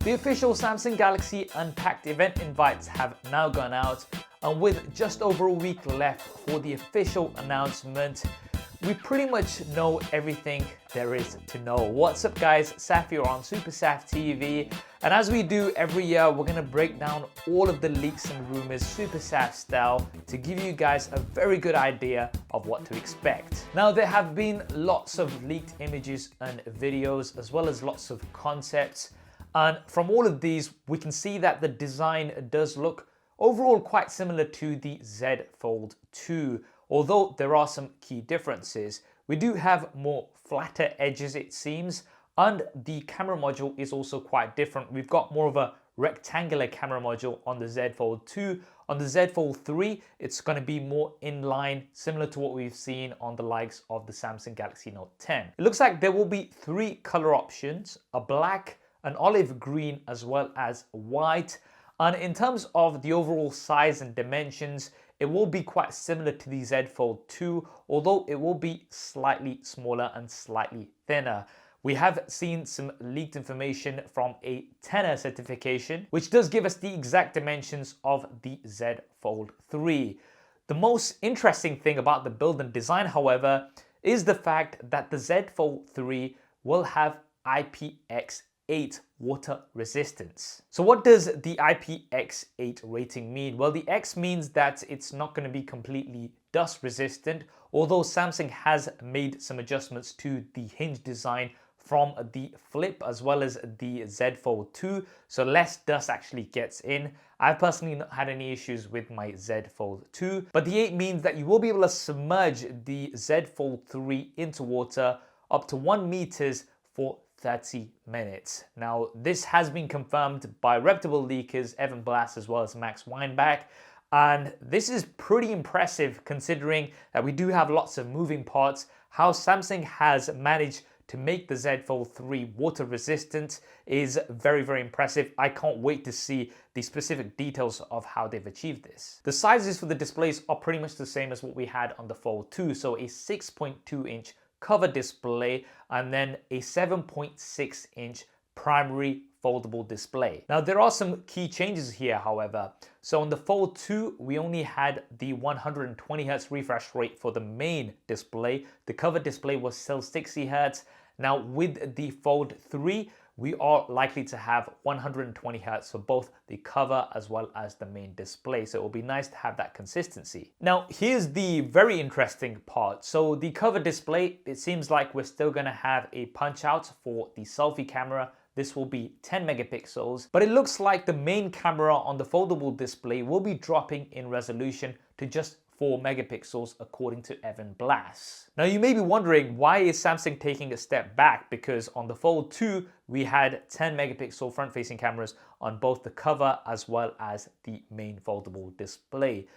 The official Samsung Galaxy Unpacked event invites have now gone out, and with just over a week left for the official announcement, we pretty much know everything there is to know. What's up guys, Saf here on Super Saf TV, and as we do every year, we're going to break down all of the leaks and rumors Super Saf style to give you guys a very good idea of what to expect. Now there have been lots of leaked images and videos as well as lots of concepts, and from all of these we can see that the design does look overall quite similar to the Z Fold 2. Although there are some key differences. We do have more flatter edges it seems, and the camera module is also quite different. We've got more of a rectangular camera module on the Z Fold 2. On the Z Fold 3, it's going to be more in line, similar to what we've seen on the likes of the Samsung Galaxy Note 10. It looks like there will be 3 color options, a black, an olive green, as well as white. And in terms of the overall size and dimensions, it will be quite similar to the Z Fold 2, although it will be slightly smaller and slightly thinner. We have seen some leaked information from a Tenor certification, which does give us the exact dimensions of the Z Fold 3. The most interesting thing about the build and design, however, is the fact that the Z Fold 3 will have IPX8 water resistance. So what does the IPX8 rating mean? Well, the X means that it's not going to be completely dust resistant, although Samsung has made some adjustments to the hinge design from the Flip as well as the Z Fold 2, so less dust actually gets in. I've personally not had any issues with my Z Fold 2, but the 8 means that you will be able to submerge the Z Fold 3 into water up to 1 meters for 30 minutes. Now, this has been confirmed by reputable leakers Evan Blass as well as Max Weinbach, and this is pretty impressive considering that we do have lots of moving parts. How Samsung has managed to make the Z Fold 3 water resistant is very, very impressive. I can't wait to see the specific details of how they've achieved this. The sizes for the displays are pretty much the same as what we had on the Fold 2, so a 6.2-inch cover display and then a 7.6-inch primary foldable display. Now there are some key changes here, however. So on the Fold 2, we only had the 120Hz refresh rate for the main display. The cover display was still 60Hz. Now with the Fold 3, we are likely to have 120Hz for both the cover as well as the main display. So it will be nice to have that consistency. Now, here's the very interesting part. So the cover display, it seems like we're still gonna have a punch out for the selfie camera. This will be 10 megapixels, but it looks like the main camera on the foldable display will be dropping in resolution to just 4 megapixels according to Evan Blass. Now you may be wondering, why is Samsung taking a step back? Because on the Fold 2 we had 10 megapixel front facing cameras on both the cover as well as the main foldable display.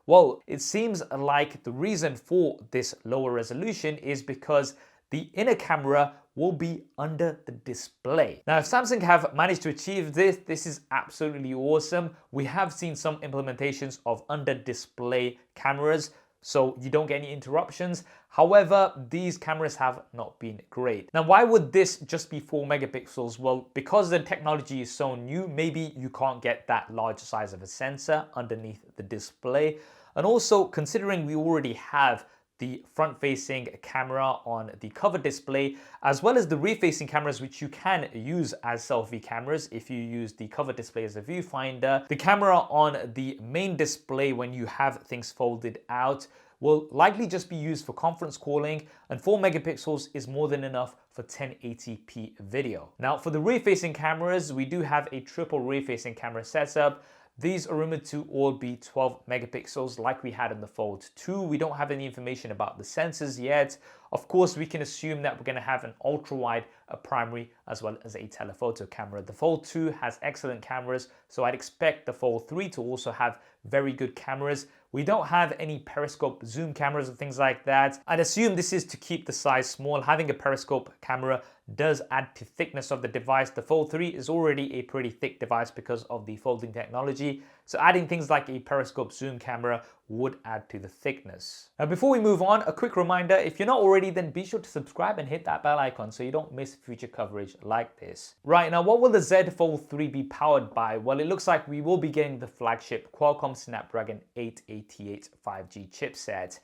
Well, it seems like the reason for this lower resolution is because the inner camera will be under the display. Now, if Samsung have managed to achieve this, this is absolutely awesome. We have seen some implementations of under display cameras, so you don't get any interruptions. However, these cameras have not been great. Now, why would this just be 4 megapixels? Well, because the technology is so new, maybe you can't get that large size of a sensor underneath the display. And also, considering we already have the front-facing camera on the cover display, as well as the rear-facing cameras, which you can use as selfie cameras if you use the cover display as a viewfinder. The camera on the main display, when you have things folded out, will likely just be used for conference calling, and 4 megapixels is more than enough for 1080p video. Now, for the rear-facing cameras, we do have a triple rear-facing camera setup. These are rumored to all be 12 megapixels like we had in the Fold 2. We don't have any information about the sensors yet. Of course, we can assume that we're going to have an ultra-wide, a primary, as well as a telephoto camera. The Fold 2 has excellent cameras, so I'd expect the Fold 3 to also have very good cameras. We don't have any periscope zoom cameras or things like that. I'd assume this is to keep the size small. Having a periscope camera does add to thickness of the device. The Fold 3 is already a pretty thick device because of the folding technology, so adding things like a periscope zoom camera would add to the thickness. Now before we move on, a quick reminder, if you're not already, then be sure to subscribe and hit that bell icon so you don't miss future coverage like this. Right, now what will the Z Fold 3 be powered by? Well, it looks like we will be getting the flagship Qualcomm Snapdragon 888 5G chipset.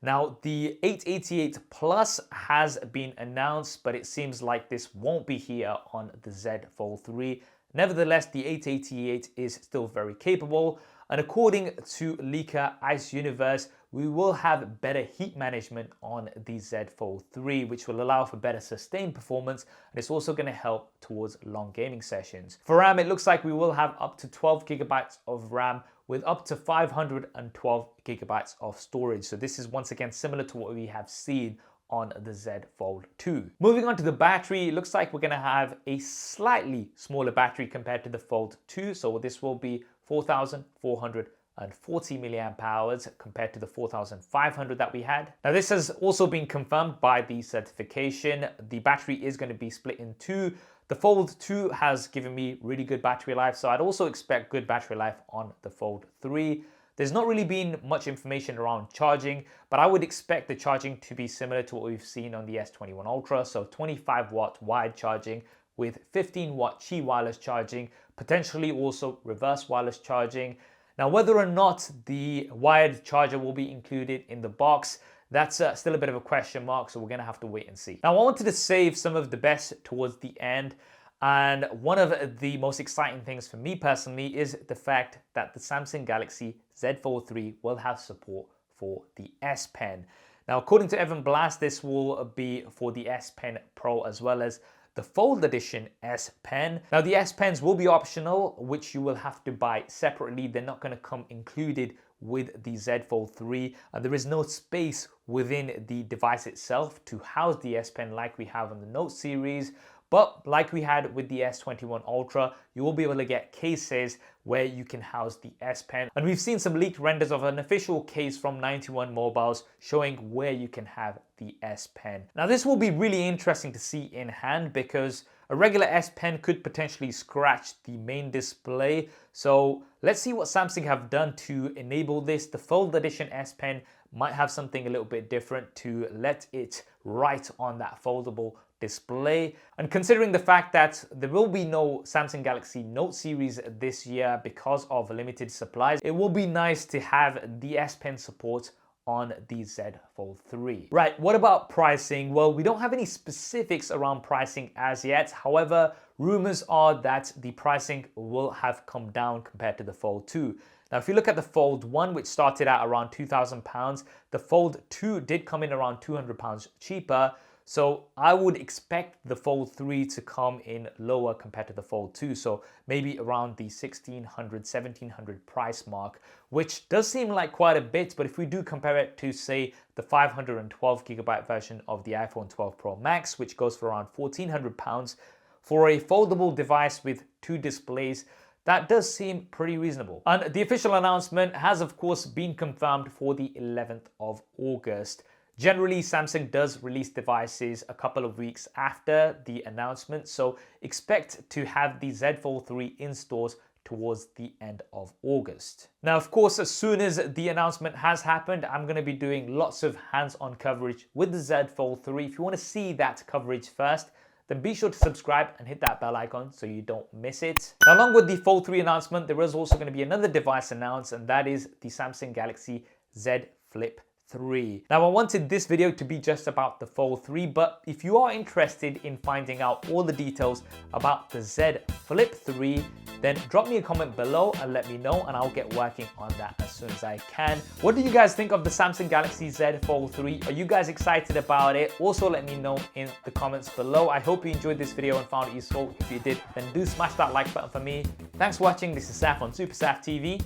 Now, the 888 Plus has been announced, but it seems like this won't be here on the Z Fold 3. Nevertheless, the 888 is still very capable, and according to leaker Ice Universe, we will have better heat management on the Z Fold 3, which will allow for better sustained performance, and it's also going to help towards long gaming sessions. For RAM, it looks like we will have up to 12 gigabytes of RAM with up to 512 gigabytes of storage. So this is once again similar to what we have seen on the Z Fold 2. Moving on to the battery, it looks like we're going to have a slightly smaller battery compared to the Fold 2. So this will be 4,440 milliamp hours compared to the 4,500 that we had. Now this has also been confirmed by the certification. The battery is going to be split in two. The Fold 2 has given me really good battery life, so I'd also expect good battery life on the Fold 3. There's not really been much information around charging, but I would expect the charging to be similar to what we've seen on the S21 Ultra, so 25 watt wired charging with 15 watt Qi wireless charging, potentially also reverse wireless charging. Now, whether or not the wired charger will be included in the box, that's still a bit of a question mark, so we're going to have to wait and see. Now, I wanted to save some of the best towards the end, and one of the most exciting things for me personally is the fact that the Samsung Galaxy Z Fold 3 will have support for the S Pen. Now, according to Evan Blass, this will be for the S Pen Pro as well as the Fold Edition S Pen. Now, the S Pens will be optional, which you will have to buy separately. They're not going to come included with the Z Fold 3. There is no space within the device itself to house the S Pen like we have on the Note series. But like we had with the S21 Ultra, you will be able to get cases where you can house the S Pen. And we've seen some leaked renders of an official case from 91 Mobiles showing where you can have the S Pen. Now this will be really interesting to see in hand because a regular S Pen could potentially scratch the main display. So let's see what Samsung have done to enable this. The Fold Edition S Pen might have something a little bit different to let it write on that foldable display. And considering the fact that there will be no Samsung Galaxy Note series this year because of limited supplies, it will be nice to have the S Pen support on the Z Fold 3. Right, what about pricing? Well, we don't have any specifics around pricing as yet. However, rumors are that the pricing will have come down compared to the Fold 2. Now, if you look at the Fold 1, which started at around £2,000, the Fold 2 did come in around £200 cheaper. So I would expect the Fold 3 to come in lower compared to the Fold 2. So maybe around the 1,600, 1,700 price mark, which does seem like quite a bit. But if we do compare it to, say, the 512 gigabyte version of the iPhone 12 Pro Max, which goes for around £1,400 for a foldable device with two displays, that does seem pretty reasonable. And the official announcement has, of course, been confirmed for the 11th of August. Generally, Samsung does release devices a couple of weeks after the announcement, so expect to have the Z Fold 3 in stores towards the end of August. Now, of course, as soon as the announcement has happened, I'm going to be doing lots of hands-on coverage with the Z Fold 3. If you want to see that coverage first, then be sure to subscribe and hit that bell icon so you don't miss it. Now, along with the Fold 3 announcement, there is also going to be another device announced, and that is the Samsung Galaxy Z Flip 3. Now, I wanted this video to be just about the Fold 3, but if you are interested in finding out all the details about the Z Flip 3, then drop me a comment below and let me know, and I'll get working on that as soon as I can. What do you guys think of the Samsung Galaxy Z Fold 3? Are you guys excited about it? Also, let me know in the comments below. I hope you enjoyed this video and found it useful. If you did, then do smash that like button for me. Thanks for watching. This is Saf on Super Saf TV,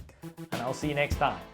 and I'll see you next time.